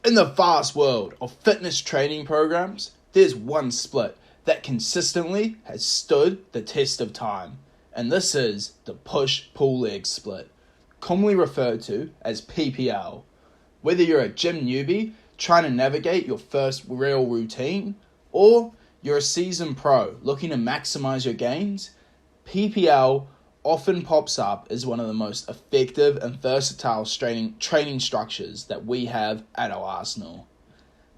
In the vast world of fitness training programs, there's one split that consistently has stood the test of time, and this is the push-pull-leg split, commonly referred to as PPL. Whether you're a gym newbie trying to navigate your first real routine, or you're a seasoned pro looking to maximize your gains, PPL often pops up as one of the most effective and versatile training structures that we have at our arsenal.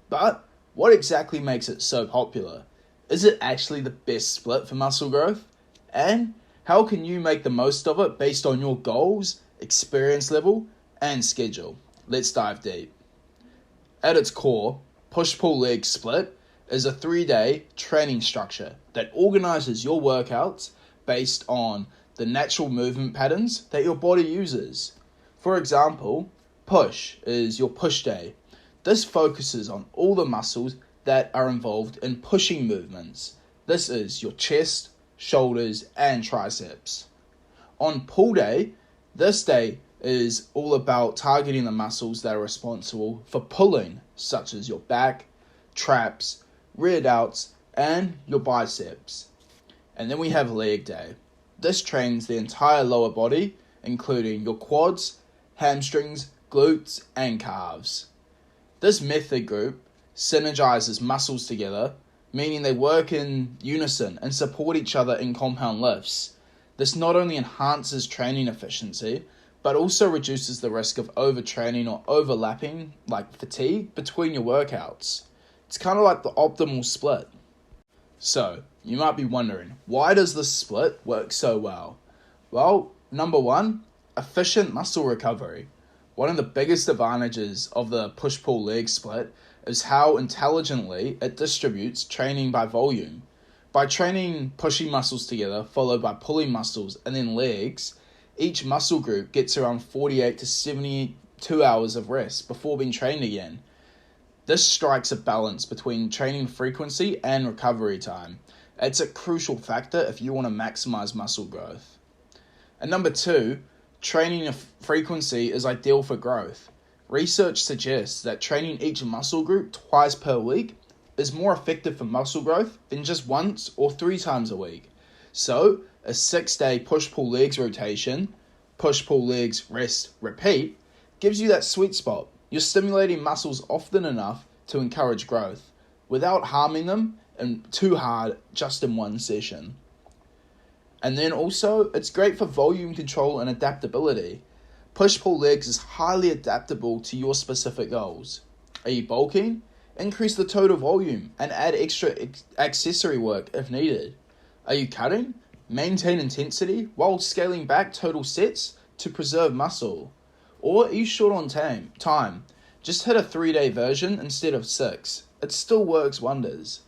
But what exactly makes it so popular? Is it actually the best split for muscle growth? And how can you make the most of it based on your goals, experience level, and schedule? Let's dive deep. At its core, push-pull-leg split is a 3-day training structure that organizes your workouts based on the natural movement patterns that your body uses. For example, push is your push day. This focuses on all the muscles that are involved in pushing movements. This is your chest, shoulders, and triceps. On pull day, this day is all about targeting the muscles that are responsible for pulling, such as your back, traps, rear delts, and your biceps. And then we have leg day. This trains the entire lower body, including your quads, hamstrings, glutes, and calves. This method group synergizes muscles together, meaning they work in unison and support each other in compound lifts. This not only enhances training efficiency, but also reduces the risk of overtraining or overlapping, like fatigue, between your workouts. It's kind of like the optimal split. So, you might be wondering, why does this split work so well? Well, number one, efficient muscle recovery. One of the biggest advantages of the push-pull leg split is how intelligently it distributes training by volume. By training pushing muscles together, followed by pulling muscles and then legs, each muscle group gets around 48 to 72 hours of rest before being trained again. This strikes a balance between training frequency and recovery time. It's a crucial factor if you want to maximize muscle growth. And number two, training frequency is ideal for growth. Research suggests that training each muscle group twice per week is more effective for muscle growth than just once or 3 times a week. So, a 6-day push-pull legs rotation, push-pull legs, rest, repeat, gives you that sweet spot. You're stimulating muscles often enough to encourage growth without harming them and too hard just in one session. And then also, it's great for volume control and adaptability. Push-pull legs is highly adaptable to your specific goals. Are you bulking? Increase the total volume and add extra accessory work if needed. Are you cutting? Maintain intensity while scaling back total sets to preserve muscle. Or are you short on time? Just hit a 3-day version instead of 6. It still works wonders.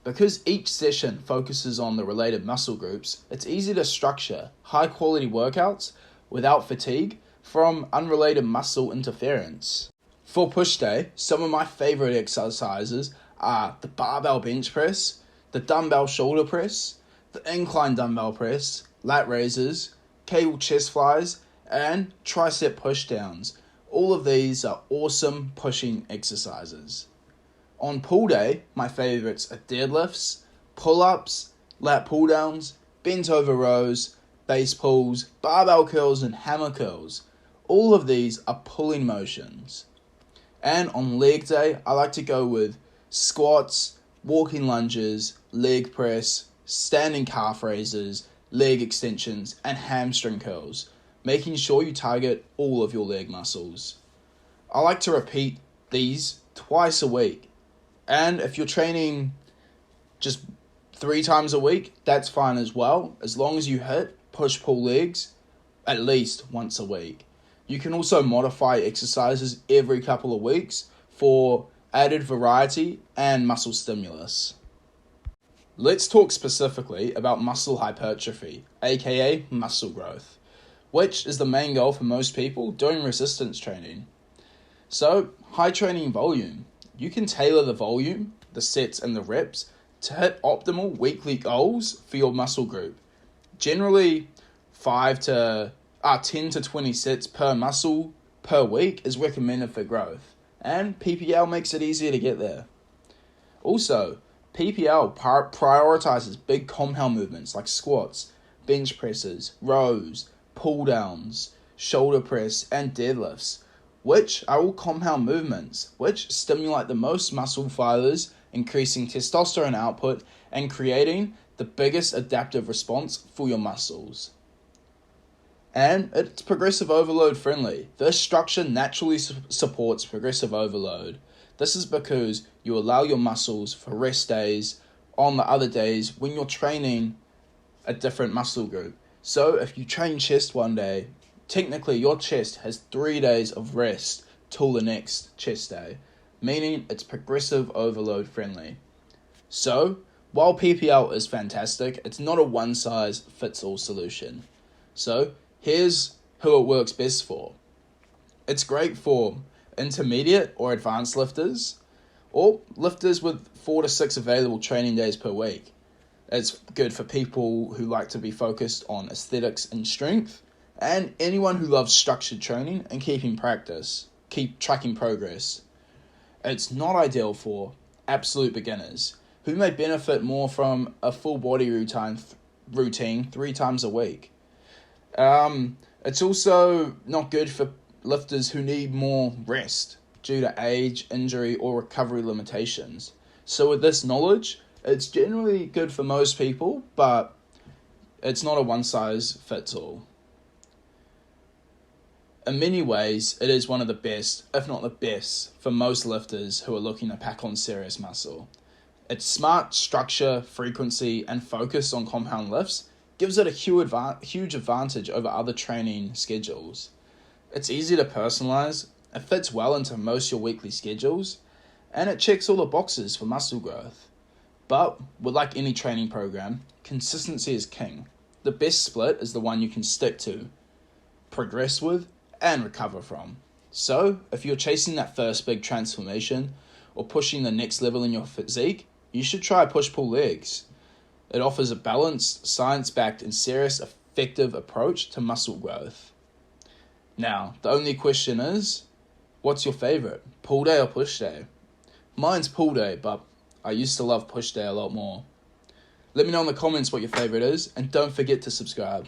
Because each session focuses on the related muscle groups, it's easy to structure high-quality workouts without fatigue from unrelated muscle interference. For push day, some of my favorite exercises are the barbell bench press, the dumbbell shoulder press, the incline dumbbell press, lat raises, cable chest flies, and tricep pushdowns. All of these are awesome pushing exercises. On pull day, my favorites are deadlifts, pull-ups, lat pull-downs, bent over rows, base pulls, barbell curls, and hammer curls. All of these are pulling motions. And on leg day, I like to go with squats, walking lunges, leg press, standing calf raises, leg extensions, and hamstring curls, making sure you target all of your leg muscles. I like to repeat these twice a week. And if you're training just 3 times a week, that's fine as well, as long as you hit push-pull legs at least once a week. You can also modify exercises every couple of weeks for added variety and muscle stimulus. Let's talk specifically about muscle hypertrophy, aka muscle growth, which is the main goal for most people doing resistance training. So, high training volume. You can tailor the volume, the sets, and the reps to hit optimal weekly goals for your muscle group. Generally, 10 to 20 sets per muscle per week is recommended for growth. and PPL makes it easier to get there. Also, PPL prioritizes big compound movements like squats, bench presses, rows, pull downs, shoulder press, and deadlifts, which are all compound movements which stimulate the most muscle fibers, increasing testosterone output and creating the biggest adaptive response for your muscles. And it's progressive overload friendly. This structure naturally supports progressive overload. This is because you allow your muscles for rest days on the other days when you're training a different muscle group. So if you train chest one day, technically your chest has 3 days of rest till the next chest day, meaning it's progressive overload friendly. So while PPL is fantastic, it's not a one-size-fits-all solution. So here's who it works best for. It's great for intermediate or advanced lifters, or lifters with 4 to 6 available training days per week. It's good for people who like to be focused on aesthetics and strength, and anyone who loves structured training and keep tracking progress. It's not ideal for absolute beginners, who may benefit more from a full body routine 3 times a week. It's also not good for lifters who need more rest due to age, injury, or recovery limitations. So with this knowledge, it's generally good for most people, but it's not a one-size-fits-all. In many ways, it is one of the best, if not the best, for most lifters who are looking to pack on serious muscle. Its smart structure, frequency, and focus on compound lifts gives it a huge advantage over other training schedules. It's easy to personalize, it fits well into most of your weekly schedules, and it checks all the boxes for muscle growth. But, with like any training program, consistency is king. The best split is the one you can stick to, progress with, and recover from. So, if you're chasing that first big transformation, or pushing the next level in your physique, you should try push-pull legs. It offers a balanced, science-backed, and serious, effective approach to muscle growth. Now, the only question is, what's your favorite, pull day or push day? Mine's pull day, but I used to love push day a lot more. Let me know in the comments what your favorite is, and don't forget to subscribe.